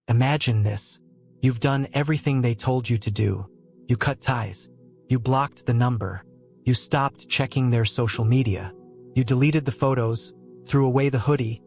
Imagine this. You've done everything they told you to do. You cut ties. You blocked the number. You stopped checking their social media. You deleted the photos, threw away the hoodie,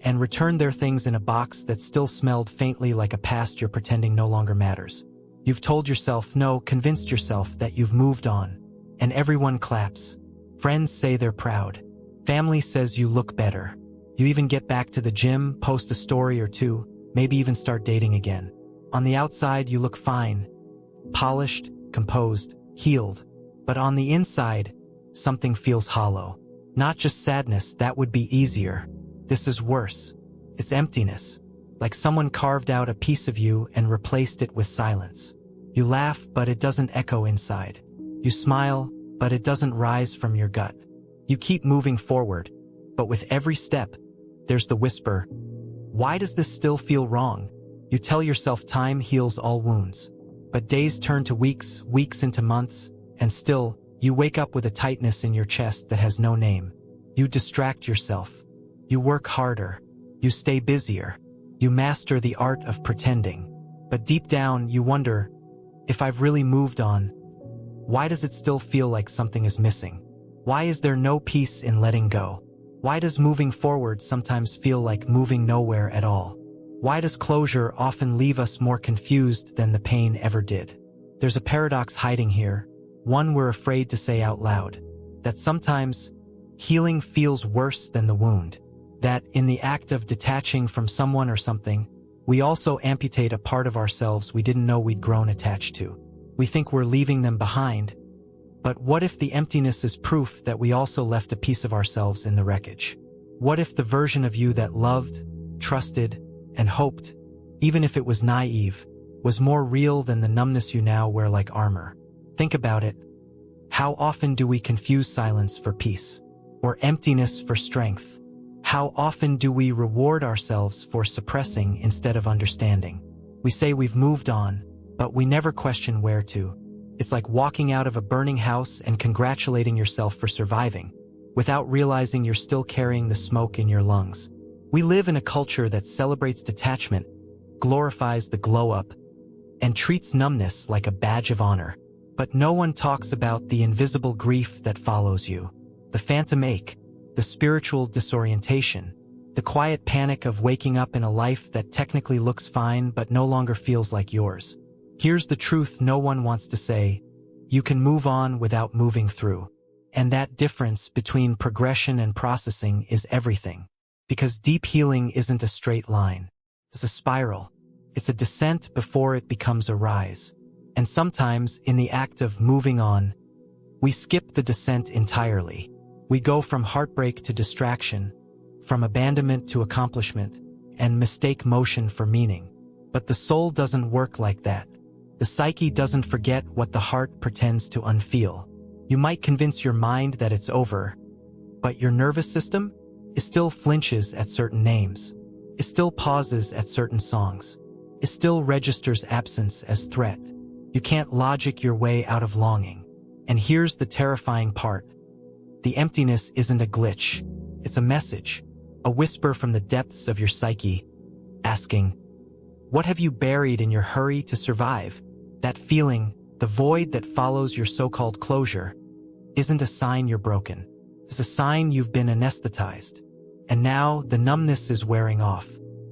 and returned their things in a box that still smelled faintly like a past you're pretending no longer matters. You've told yourself no, convinced yourself that you've moved on, and everyone claps. Friends say they're proud. Family says you look better. You even get back to the gym, post a story or two, maybe even start dating again. On the outside, you look fine, polished, composed, healed. But on the inside, something feels hollow. Not just sadness, that would be easier. This is worse. It's emptiness. Like someone carved out a piece of you and replaced it with silence. You laugh, but it doesn't echo inside. You smile, but it doesn't rise from your gut. You keep moving forward, but with every step, there's the whisper, why does this still feel wrong? You tell yourself time heals all wounds. But days turn to weeks, weeks into months, and still, you wake up with a tightness in your chest that has no name. You distract yourself. You work harder. You stay busier. You master the art of pretending. But deep down, you wonder, if I've really moved on, why does it still feel like something is missing? Why is there no peace in letting go? Why does moving forward sometimes feel like moving nowhere at all? Why does closure often leave us more confused than the pain ever did? There's a paradox hiding here, one we're afraid to say out loud, that sometimes healing feels worse than the wound, that in the act of detaching from someone or something, we also amputate a part of ourselves we didn't know we'd grown attached to. We think we're leaving them behind, but what if the emptiness is proof that we also left a piece of ourselves in the wreckage? What if the version of you that loved, trusted, and hoped, even if it was naive, was more real than the numbness you now wear like armor? Think about it. How often do we confuse silence for peace, or emptiness for strength? How often do we reward ourselves for suppressing instead of understanding? We say we've moved on, but we never question where to. It's like walking out of a burning house and congratulating yourself for surviving, without realizing you're still carrying the smoke in your lungs. We live in a culture that celebrates detachment, glorifies the glow-up, and treats numbness like a badge of honor. But no one talks about the invisible grief that follows you, the phantom ache, the spiritual disorientation, the quiet panic of waking up in a life that technically looks fine but no longer feels like yours. Here's the truth no one wants to say: you can move on without moving through. And that difference between progression and processing is everything. Because deep healing isn't a straight line. It's a spiral. It's a descent before it becomes a rise. And sometimes, in the act of moving on, we skip the descent entirely. We go from heartbreak to distraction, from abandonment to accomplishment, and mistake motion for meaning. But the soul doesn't work like that. The psyche doesn't forget what the heart pretends to unfeel. You might convince your mind that it's over, but your nervous system, it still flinches at certain names. It still pauses at certain songs. It still registers absence as threat. You can't logic your way out of longing. And here's the terrifying part. The emptiness isn't a glitch. It's a message, a whisper from the depths of your psyche, asking, what have you buried in your hurry to survive? That feeling, the void that follows your so-called closure, isn't a sign you're broken. It's a sign you've been anesthetized. And now the numbness is wearing off.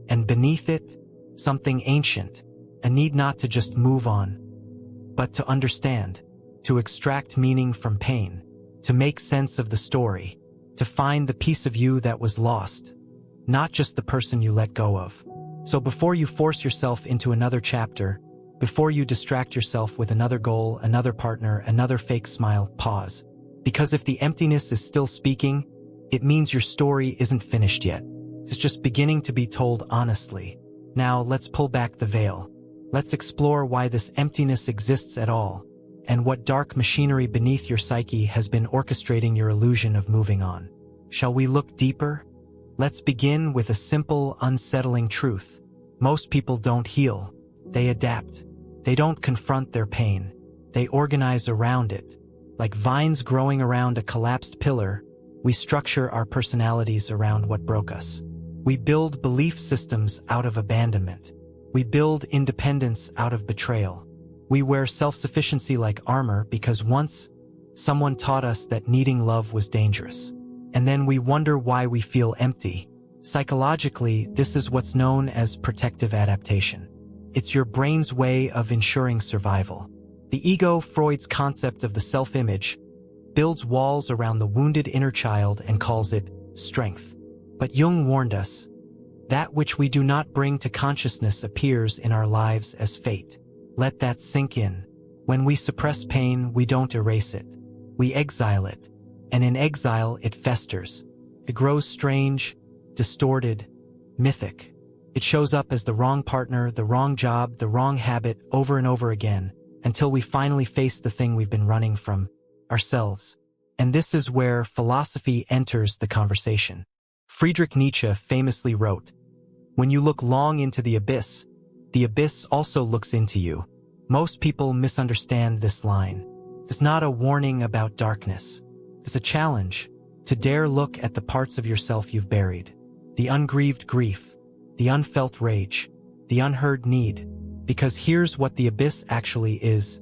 And beneath it, something ancient, a need not to just move on, but to understand, to extract meaning from pain, to make sense of the story, to find the piece of you that was lost, not just the person you let go of. So before you force yourself into another chapter, before you distract yourself with another goal, another partner, another fake smile, pause. Because if the emptiness is still speaking, it means your story isn't finished yet. It's just beginning to be told honestly. Now let's pull back the veil. Let's explore why this emptiness exists at all, and what dark machinery beneath your psyche has been orchestrating your illusion of moving on. Shall we look deeper? Let's begin with a simple, unsettling truth. Most people don't heal. They adapt. They don't confront their pain. They organize around it. Like vines growing around a collapsed pillar, we structure our personalities around what broke us. We build belief systems out of abandonment. We build independence out of betrayal. We wear self-sufficiency like armor because once someone taught us that needing love was dangerous. And then we wonder why we feel empty. Psychologically, this is what's known as protective adaptation. It's your brain's way of ensuring survival. The ego, Freud's concept of the self-image, builds walls around the wounded inner child and calls it strength. But Jung warned us, that which we do not bring to consciousness appears in our lives as fate. Let that sink in. When we suppress pain, we don't erase it. We exile it. And in exile, it festers. It grows strange, distorted, mythic. It shows up as the wrong partner, the wrong job, the wrong habit over and over again, until we finally face the thing we've been running from, ourselves. And this is where philosophy enters the conversation. Friedrich Nietzsche famously wrote, "When you look long into the abyss also looks into you." Most people misunderstand this line. It's not a warning about darkness. It's a challenge to dare look at the parts of yourself you've buried. The ungrieved grief, the unfelt rage, the unheard need. Because here's what the abyss actually is: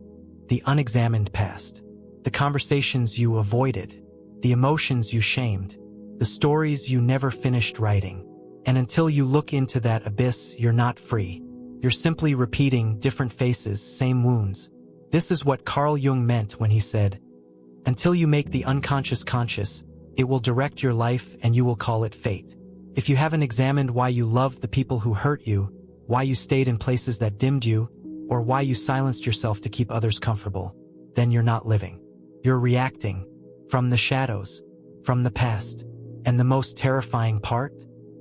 the unexamined past. The conversations you avoided, the emotions you shamed, the stories you never finished writing. And until you look into that abyss, you're not free. You're simply repeating different faces, same wounds. This is what Carl Jung meant when he said, "Until you make the unconscious conscious, it will direct your life and you will call it fate." If you haven't examined why you loved the people who hurt you, why you stayed in places that dimmed you, or why you silenced yourself to keep others comfortable, then you're not living. You're reacting from the shadows, from the past. And the most terrifying part?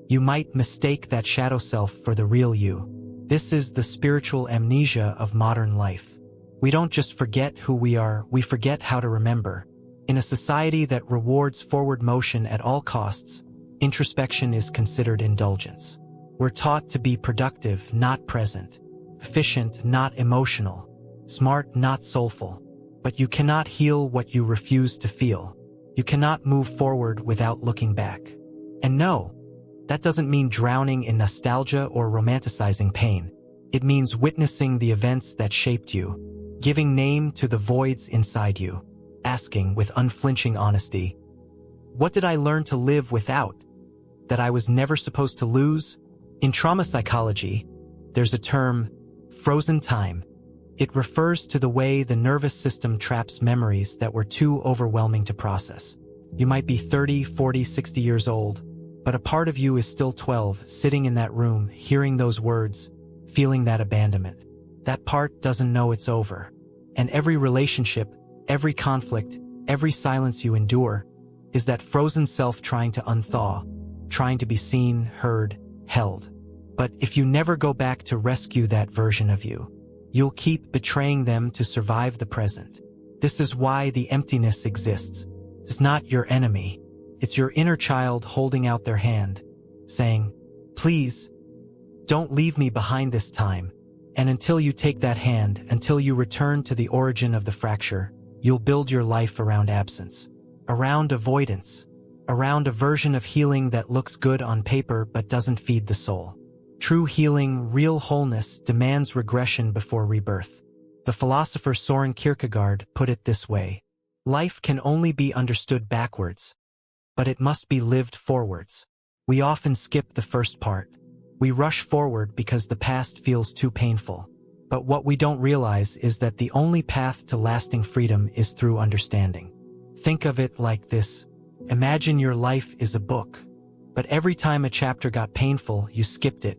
You might mistake that shadow self for the real you. This is the spiritual amnesia of modern life. We don't just forget who we are, we forget how to remember. In a society that rewards forward motion at all costs, introspection is considered indulgence. We're taught to be productive, not present, efficient, not emotional, smart, not soulful. But you cannot heal what you refuse to feel. You cannot move forward without looking back. And no, that doesn't mean drowning in nostalgia or romanticizing pain. It means witnessing the events that shaped you, giving name to the voids inside you, asking with unflinching honesty, what did I learn to live without, that I was never supposed to lose? In trauma psychology, there's a term, frozen time. It refers to the way the nervous system traps memories that were too overwhelming to process. You might be 30, 40, 60 years old, but a part of you is still 12, sitting in that room, hearing those words, feeling that abandonment. That part doesn't know it's over. And every relationship, every conflict, every silence you endure is that frozen self trying to unthaw, trying to be seen, heard, held. But if you never go back to rescue that version of you, you'll keep betraying them to survive the present. This is why the emptiness exists. It's not your enemy. It's your inner child holding out their hand, saying, please, don't leave me behind this time. And until you take that hand, until you return to the origin of the fracture, you'll build your life around absence, around avoidance, around a version of healing that looks good on paper but doesn't feed the soul. True healing, real wholeness, demands regression before rebirth. The philosopher Søren Kierkegaard put it this way: life can only be understood backwards, but it must be lived forwards. We often skip the first part. We rush forward because the past feels too painful. But what we don't realize is that the only path to lasting freedom is through understanding. Think of it like this. Imagine your life is a book, but every time a chapter got painful, you skipped it.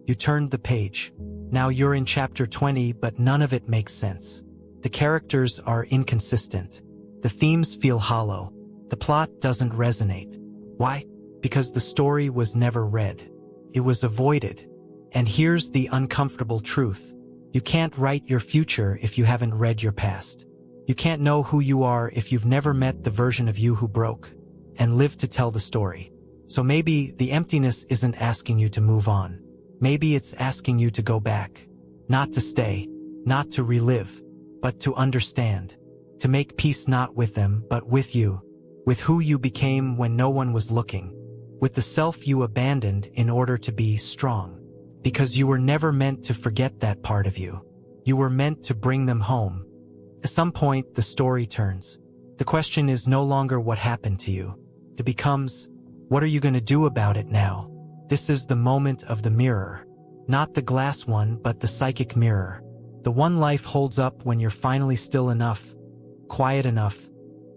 You turned the page. Now you're in chapter 20, but none of it makes sense. The characters are inconsistent. The themes feel hollow. The plot doesn't resonate. Why? Because the story was never read. It was avoided. And here's the uncomfortable truth. You can't write your future if you haven't read your past. You can't know who you are if you've never met the version of you who broke and lived to tell the story. So maybe the emptiness isn't asking you to move on. Maybe it's asking you to go back. Not to stay, not to relive, but to understand. To make peace not with them, but with you. With who you became when no one was looking. With the self you abandoned in order to be strong. because you were never meant to forget that part of you. You were meant to bring them home. At some point, the story turns. The question is no longer what happened to you. It becomes, what are you going to do about it now? This is the moment of the mirror. Not the glass one, but the psychic mirror. The one life holds up when you're finally still enough, quiet enough,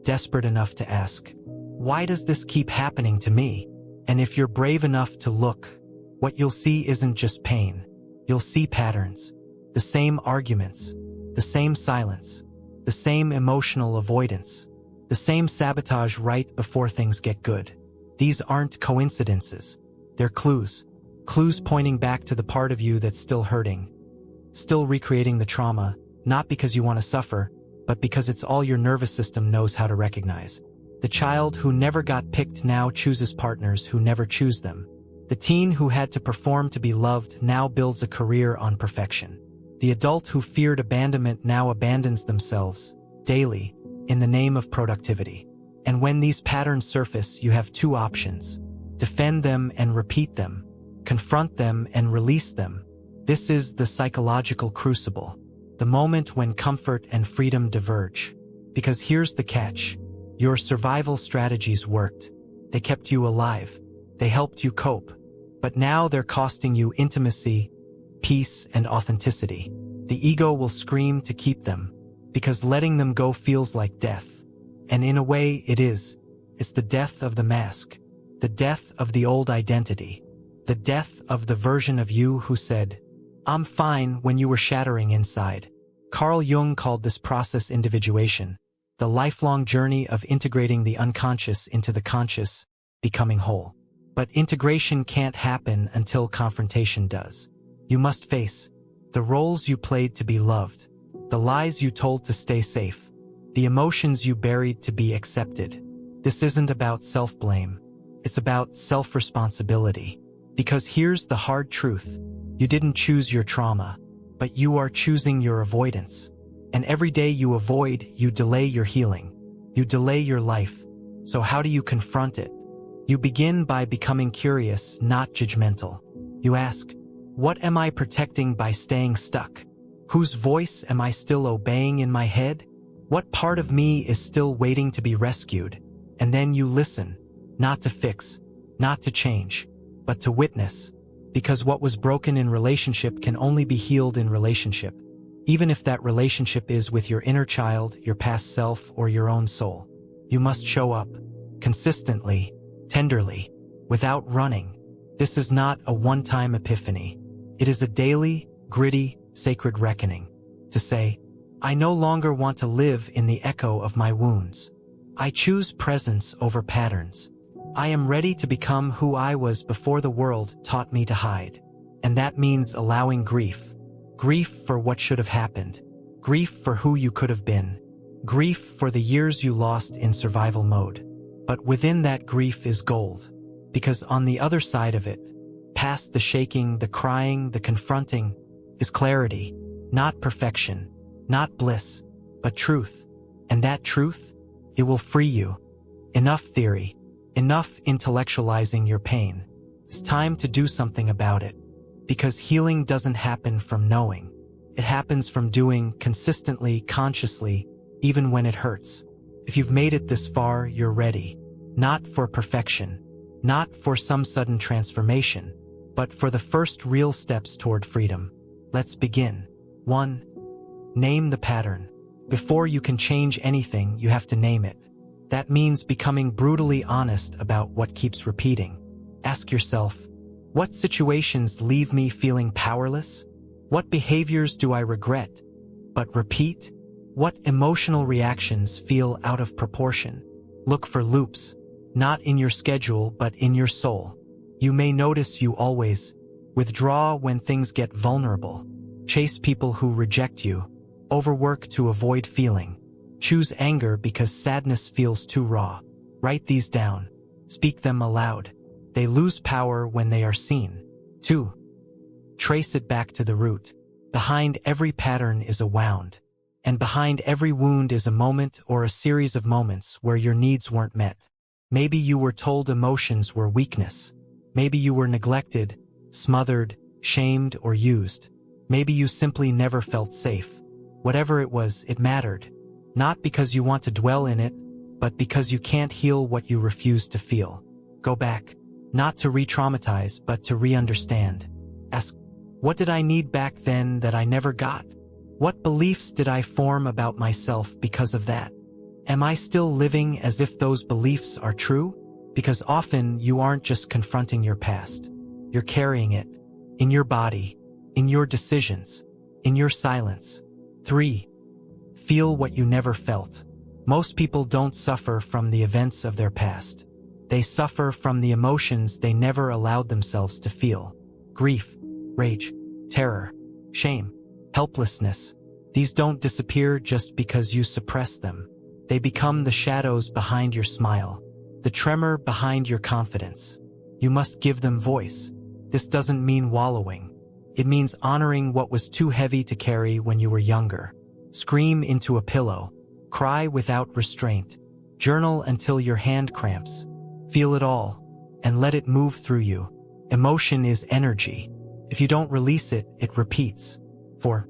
desperate enough to ask, why does this keep happening to me? And if you're brave enough to look, what you'll see isn't just pain. You'll see patterns, the same arguments, the same silence, the same emotional avoidance, the same sabotage right before things get good. These aren't coincidences. They're clues. Clues pointing back to the part of you that's still hurting, still recreating the trauma, not because you want to suffer, but because it's all your nervous system knows how to recognize. The child who never got picked now chooses partners who never choose them. The teen who had to perform to be loved now builds a career on perfection. The adult who feared abandonment now abandons themselves, daily, in the name of productivity. And when these patterns surface, you have two options: defend them and repeat them, confront them and release them. This is the psychological crucible, the moment when comfort and freedom diverge. Because here's the catch: your survival strategies worked. They kept you alive. They helped you cope. But now they're costing you intimacy, peace, and authenticity. The ego will scream to keep them, because letting them go feels like death. And in a way, it is. It's the death of the mask, the death of the old identity, the death of the version of you who said, "I'm fine," when you were shattering inside. Carl Jung called this process individuation, the lifelong journey of integrating the unconscious into the conscious, becoming whole. But integration can't happen until confrontation does. You must face the roles you played to be loved, the lies you told to stay safe, the emotions you buried to be accepted. This isn't about self-blame. It's about self-responsibility. Because here's the hard truth. You didn't choose your trauma, but you are choosing your avoidance. And every day you avoid, you delay your healing. You delay your life. So how do you confront it? You begin by becoming curious, not judgmental. You ask, what am I protecting by staying stuck? Whose voice am I still obeying in my head? What part of me is still waiting to be rescued? And then you listen, not to fix, not to change, but to witness. Because what was broken in relationship can only be healed in relationship, even if that relationship is with your inner child, your past self, or your own soul. You must show up, consistently, tenderly, without running. This is not a one-time epiphany. It is a daily, gritty, sacred reckoning. To say, I no longer want to live in the echo of my wounds. I choose presence over patterns. I am ready to become who I was before the world taught me to hide. And that means allowing grief. Grief for what should have happened. Grief for who you could have been. Grief for the years you lost in survival mode. But within that grief is gold. Because on the other side of it, past the shaking, the crying, the confronting, is clarity. Not perfection, not bliss, but truth. And that truth, it will free you. Enough theory. Enough intellectualizing your pain. It's time to do something about it. Because healing doesn't happen from knowing. It happens from doing consistently, consciously, even when it hurts. If you've made it this far, you're ready. Not for perfection. Not for some sudden transformation. But for the first real steps toward freedom. Let's begin. 1. Name the pattern. Before you can change anything, you have to name it. That means becoming brutally honest about what keeps repeating. Ask yourself, what situations leave me feeling powerless? What behaviors do I regret, but repeat? What emotional reactions feel out of proportion? Look for loops, not in your schedule but in your soul. You may notice you always withdraw when things get vulnerable, chase people who reject you, overwork to avoid feeling. Choose anger because sadness feels too raw. Write these down. Speak them aloud. They lose power when they are seen. 2. Trace it back to the root. Behind every pattern is a wound. And behind every wound is a moment or a series of moments where your needs weren't met. Maybe you were told emotions were weakness. Maybe you were neglected, smothered, shamed, or used. Maybe you simply never felt safe. Whatever it was, it mattered. Not because you want to dwell in it, but because you can't heal what you refuse to feel. Go back. Not to re-traumatize, but to re-understand. Ask, what did I need back then that I never got? What beliefs did I form about myself because of that? Am I still living as if those beliefs are true? Because often you aren't just confronting your past. You're carrying it. In your body. In your decisions. In your silence. 3. Feel what you never felt. Most people don't suffer from the events of their past. They suffer from the emotions they never allowed themselves to feel. Grief, rage, terror, shame, helplessness. These don't disappear just because you suppress them. They become the shadows behind your smile, the tremor behind your confidence. You must give them voice. This doesn't mean wallowing. It means honoring what was too heavy to carry when you were younger. Scream into a pillow. Cry without restraint. Journal until your hand cramps. Feel it all, and let it move through you. Emotion is energy. If you don't release it, it repeats. 4.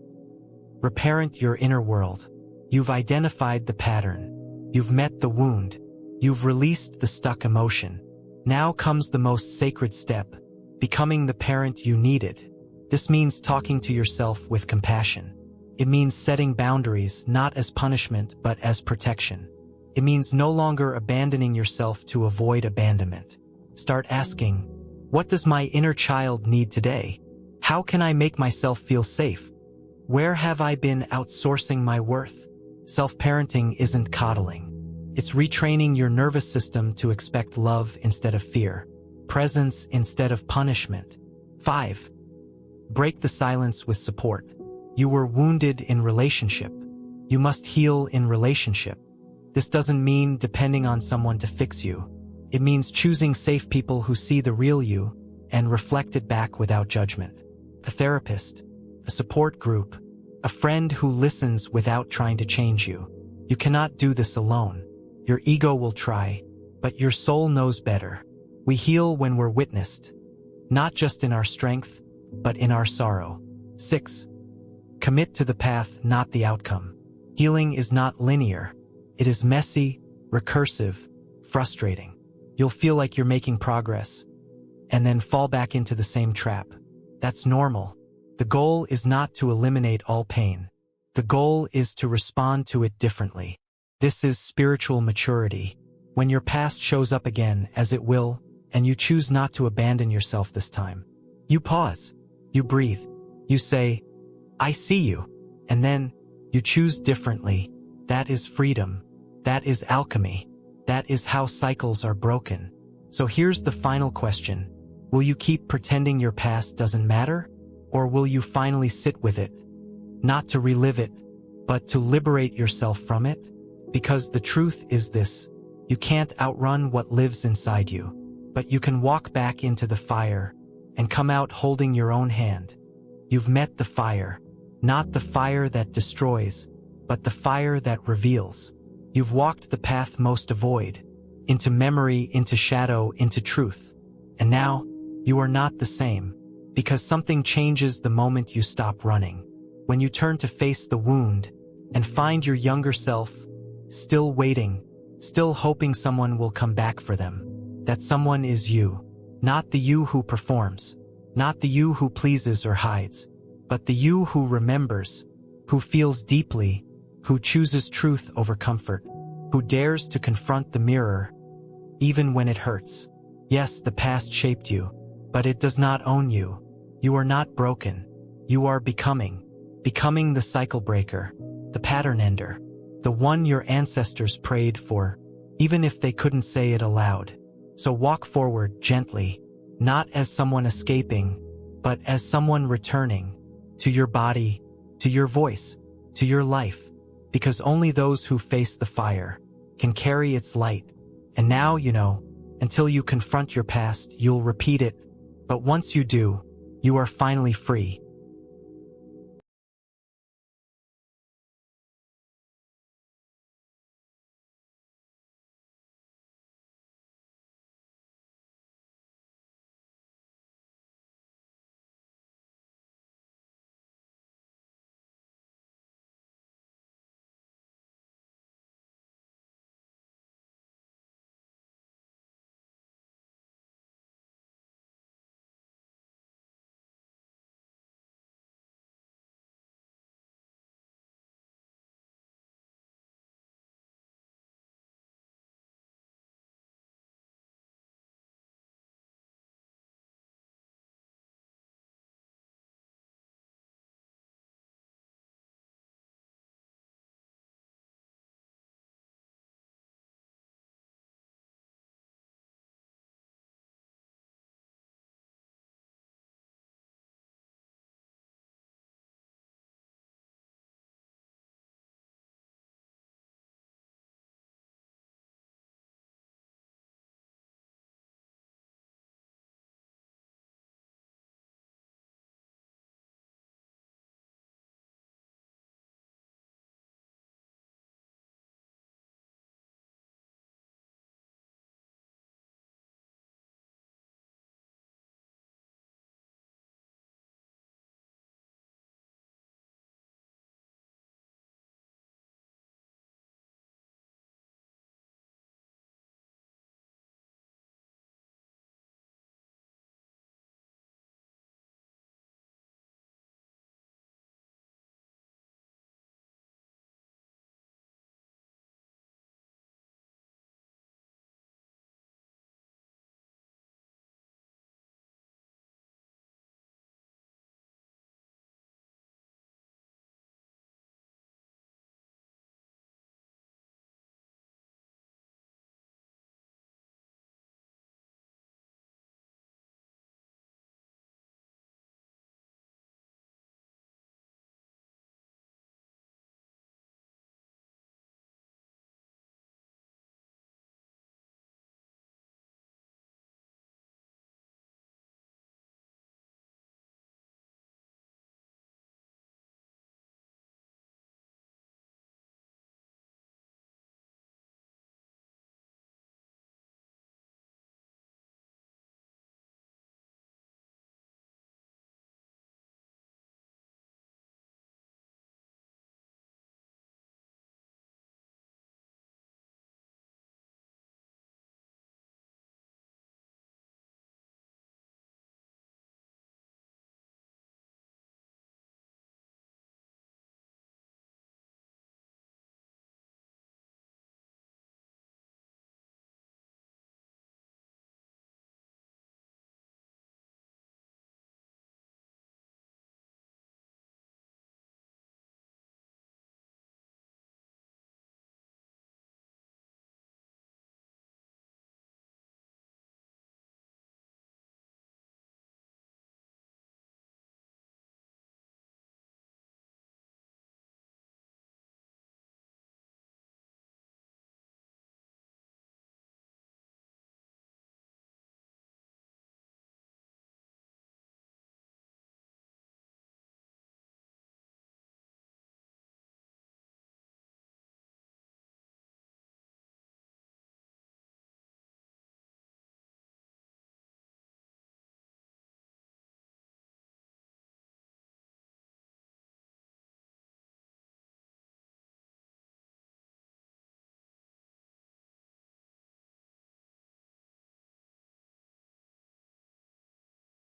Reparent your inner world. You've identified the pattern. You've met the wound. You've released the stuck emotion. Now comes the most sacred step, becoming the parent you needed. This means talking to yourself with compassion. It means setting boundaries, not as punishment, but as protection. It means no longer abandoning yourself to avoid abandonment. Start asking, what does my inner child need today? How can I make myself feel safe? Where have I been outsourcing my worth? Self-parenting isn't coddling. It's retraining your nervous system to expect love instead of fear, presence instead of punishment. 5. Break the silence with support. You were wounded in relationship. You must heal in relationship. This doesn't mean depending on someone to fix you. It means choosing safe people who see the real you and reflect it back without judgment. A therapist, a support group, a friend who listens without trying to change you. You cannot do this alone. Your ego will try, but your soul knows better. We heal when we're witnessed, not just in our strength, but in our sorrow. 6. Commit to the path, not the outcome. Healing is not linear. It is messy, recursive, frustrating. You'll feel like you're making progress, and then fall back into the same trap. That's normal. The goal is not to eliminate all pain. The goal is to respond to it differently. This is spiritual maturity. When your past shows up again, as it will, and you choose not to abandon yourself this time. You pause. You breathe. You say, I see you. And then, you choose differently. That is freedom. That is alchemy. That is how cycles are broken. So here's the final question. Will you keep pretending your past doesn't matter? Or will you finally sit with it? Not to relive it, but to liberate yourself from it? Because the truth is this. You can't outrun what lives inside you, but you can walk back into the fire and come out holding your own hand. You've met the fire, not the fire that destroys, but the fire that reveals. You've walked the path most avoid, into memory, into shadow, into truth. And now, you are not the same, because something changes the moment you stop running. When you turn to face the wound and find your younger self, still waiting, still hoping someone will come back for them. That someone is you, not the you who performs, not the you who pleases or hides, but the you who remembers, who feels deeply, who chooses truth over comfort, who dares to confront the mirror, even when it hurts. Yes, the past shaped you, but it does not own you. You are not broken. You are becoming the cycle breaker, the pattern ender, the one your ancestors prayed for, even if they couldn't say it aloud. So walk forward gently, not as someone escaping, but as someone returning to your body, to your voice, to your life, because only those who face the fire can carry its light. And now, until you confront your past, you'll repeat it. But once you do, you are finally free.